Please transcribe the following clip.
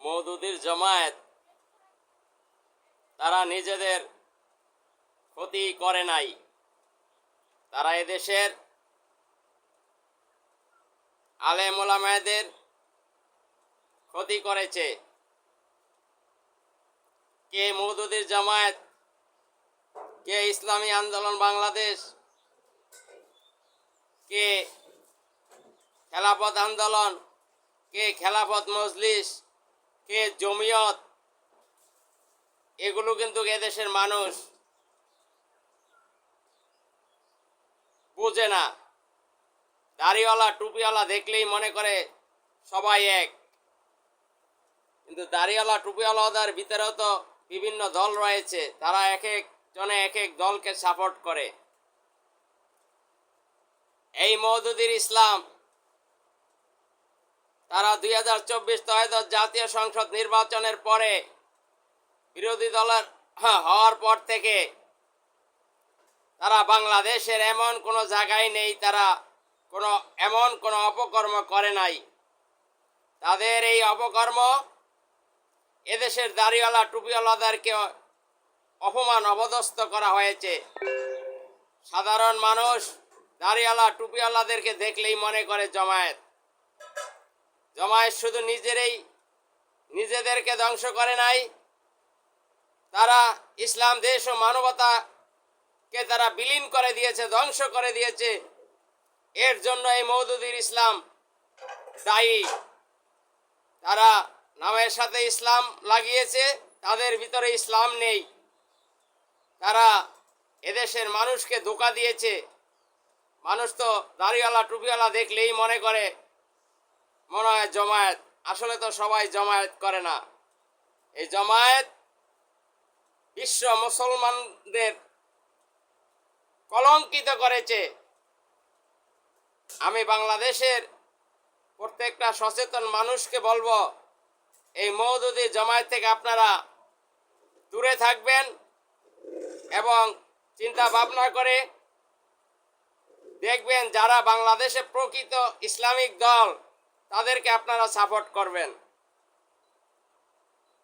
মওদুদির জামায়াত তারা নিজেদের ক্ষতি করে নাই, তারা এদেশের আলেম ওলামাদের ক্ষতি করেছে। কে মওদুদির জামায়াত, কে ইসলামী আন্দোলন বাংলাদেশ, কে খেলাফত আন্দোলন, কে খেলাফত মজলিস, কে জমিয়ত, এগুলো কিন্তু এদেশের মানুষ বোঝে না। দাড়িওয়ালা টুপিওয়ালা দেখলেই মনে করে সবাই এক, কিন্তু দাড়িওয়ালা টুপিওয়ালাদের ভিতরেও তো বিভিন্ন দল রয়েছে, তারা এক এক জনে এক এক দলকে সাপোর্ট করে। এই মওদুদির ইসলাম তারা 2024 ত্রয়োদশ জাতীয় সংসদ নির্বাচনের পরে বিরোধী দলের হওয়ার পর থেকে তারা বাংলাদেশের এমন কোনো জায়গায় নেই, তারা এমন কোনো অপকর্ম করে নাই। তাদের এই অপকর্ম এদেশের দাড়িওয়ালা টুপিওয়ালাদেরকে অপমান অপদস্থ করা হয়েছে। সাধারণ মানুষ দাড়িওয়ালা টুপিওয়ালাদেরকে দেখলেই মনে করে জামায়াত। জামায়াত শুধু নিজেদেরকে ধ্বংস করে নাই, তারা ইসলাম দেশ ও মানবতাকে তারা বিলীন করে দিয়েছে, ধ্বংস করে দিয়েছে। এর জন্য এই মওদুদির ইসলাম দায়ী। তারা নামের সাথে ইসলাম লাগিয়েছে, তাদের ভিতরে ইসলাম নেই। তারা এদেশের মানুষকে ধোঁকা দিয়েছে। মানুষ তো দাড়িওয়ালা টুপিওয়ালা দেখলেই মনে হয় জামায়াত। আসলে তো সবাই জামায়াত করে না। এই জামায়াত বিশ্ব মুসলমানদের কলঙ্কিত করেছে। আমি বাংলাদেশের প্রত্যেকটা সচেতন মানুষকে বলবো, এই মওদুদি জামায়াত থেকে আপনারা দূরে থাকবেন এবং চিন্তা ভাবনা করে দেখবেন যারা বাংলাদেশে প্রকৃত ইসলামিক দল, তাদেরকে আপনারা সাপোর্ট করবেন।